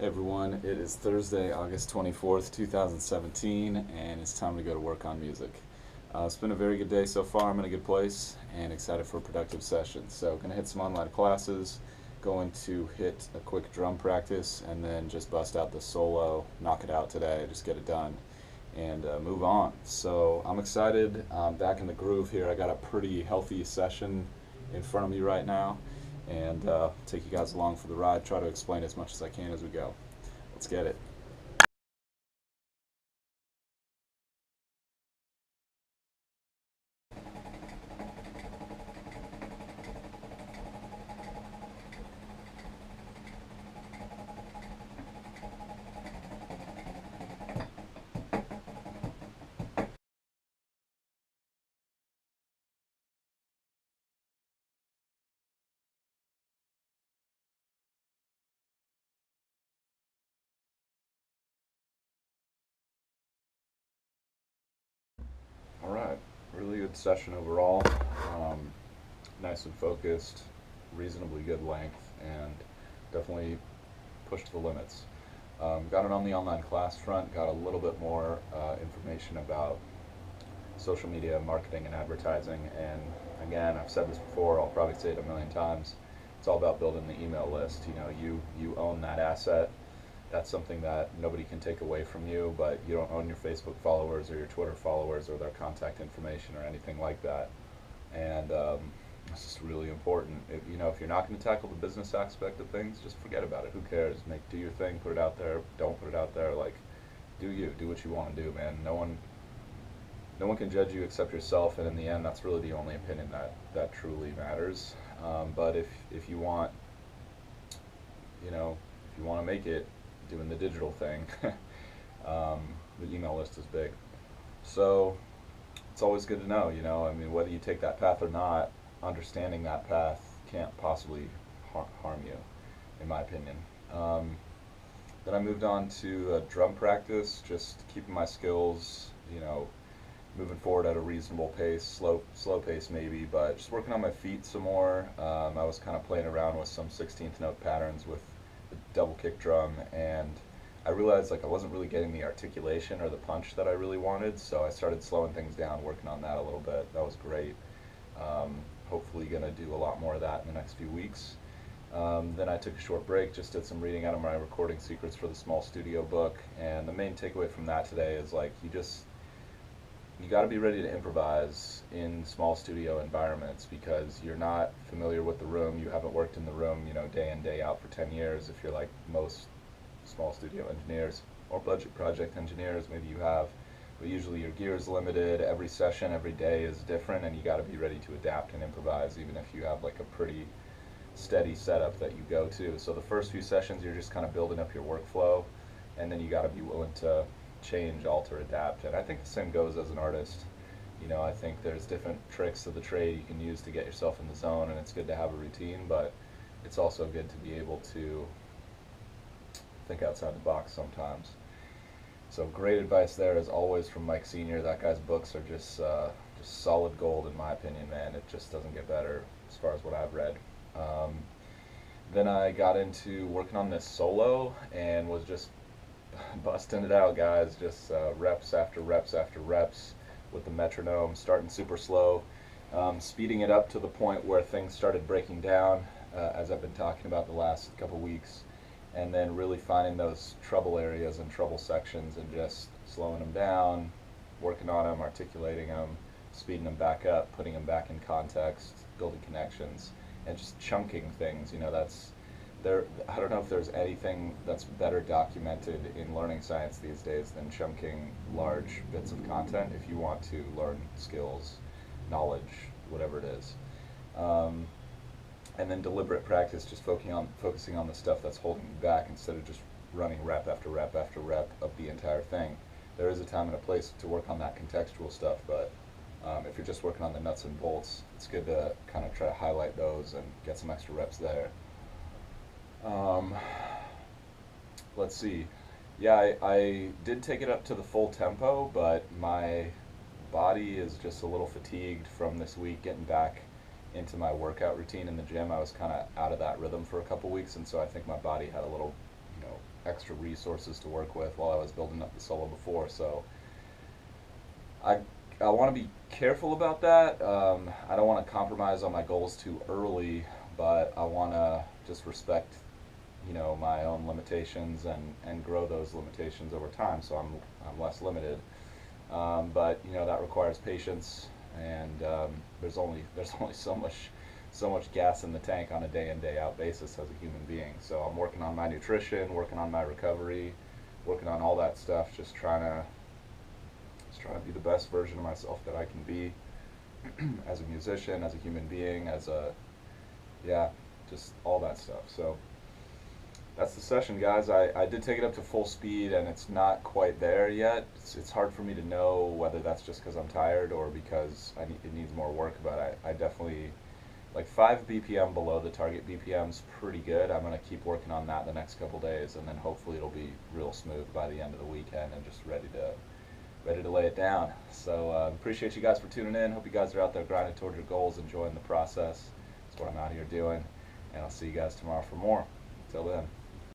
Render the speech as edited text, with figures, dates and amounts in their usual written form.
Hey everyone, it is Thursday, August 24th, 2017, and it's time to go to work on music. It's been a very good day so far. I'm in a good place and excited for a productive session. So, going to hit some online classes, going to hit a quick drum practice, and then just bust out the solo, knock it out today, just get it done, and move on. So, I'm excited. I'm back in the groove here. I got a pretty healthy session in front of me right now, and take you guys along for the ride. Try to explain as much as I can as we go. Let's get it. All right, really good session overall. Um, Nice and focused, reasonably good length, and definitely pushed the limits. Got it on the online class front, got a little bit more information about social media marketing and advertising. And again, I've said this before, I'll probably say it a million times. It's all about building the email list. You own that asset. That's something that nobody can take away from you, but you don't own your Facebook followers or your Twitter followers or their contact information or anything like that. And it's just really important. If you're not going to tackle the business aspect of things, just forget about it. Who cares? Do your thing, put it out there. Don't put it out there. Like, do you do what you want to do, man? No one can judge you except yourself, and in the end, that's really the only opinion that truly matters. But if you want, if you want to make it doing the digital thing, um, the email list is big. So it's always good to know, I mean, whether you take that path or not, understanding that path can't possibly harm you, in my opinion. Um, then I moved on to drum practice, just keeping my skills, moving forward at a reasonable pace, slow pace maybe, but just working on my feet some more. I was kind of playing around with some 16th note patterns with the double kick drum, and I realized like I wasn't really getting the articulation or the punch that I really wanted, so I started slowing things down, working on that a little bit. That was great. Hopefully, gonna do a lot more of that in the next few weeks. Then I took a short break, just did some reading out of my recording secrets for the small studio book, and the main takeaway from that today is like you got to be ready to improvise in small studio environments because you're not familiar with the room. You haven't worked in the room, day in day out for 10 years. If you're like most small studio engineers or budget project engineers, maybe you have, but usually your gear is limited. Every session, every day is different, and you got to be ready to adapt and improvise, even if you have like a pretty steady setup that you go to. So the first few sessions, you're just kind of building up your workflow, and then you got to be willing to change, alter, adapt. And I think the same goes as an artist. I think there's different tricks of the trade you can use to get yourself in the zone, and it's good to have a routine, but it's also good to be able to think outside the box sometimes. So great advice there, as always, from Mike Senior. That guy's books are just solid gold in my opinion, man. It just doesn't get better as far as what I've read. Um, then I got into working on this solo and was just busting it out, guys. Just reps after reps after reps with the metronome, starting super slow, speeding it up to the point where things started breaking down, as I've been talking about the last couple weeks, and then really finding those trouble areas and trouble sections and just slowing them down, working on them, articulating them, speeding them back up, putting them back in context, building connections, and just chunking things. That's there. I don't know if there's anything that's better documented in learning science these days than chunking large bits of content if you want to learn skills, knowledge, whatever it is. Um, and then deliberate practice, just focusing on the stuff that's holding you back instead of just running rep after rep after rep of the entire thing. There is a time and a place to work on that contextual stuff, but if you're just working on the nuts and bolts, it's good to kind of try to highlight those and get some extra reps there. Um, let's see. Yeah, I did take it up to the full tempo, but my body is just a little fatigued from this week getting back into my workout routine in the gym. I was kind of out of that rhythm for a couple weeks, and so I think my body had a little, extra resources to work with while I was building up the solo before. So I I want to be careful about that. I don't want to compromise on my goals too early, but I want to just respect my own limitations and grow those limitations over time. So I'm less limited. But that requires patience, and there's only so much gas in the tank on a day in day out basis as a human being. So I'm working on my nutrition, working on my recovery, working on all that stuff, just trying to be the best version of myself that I can be as a musician, as a human being, yeah, just all that stuff. So that's the session, guys. I did take it up to full speed, and it's not quite there yet. It's hard for me to know whether that's just because I'm tired or because it needs more work, but I definitely, like 5 BPM below the target BPM's pretty good. I'm going to keep working on that the next couple days, and then hopefully it'll be real smooth by the end of the weekend and just ready to lay it down. So appreciate you guys for tuning in. Hope you guys are out there grinding towards your goals, enjoying the process. That's what I'm out here doing, and I'll see you guys tomorrow for more. Until then.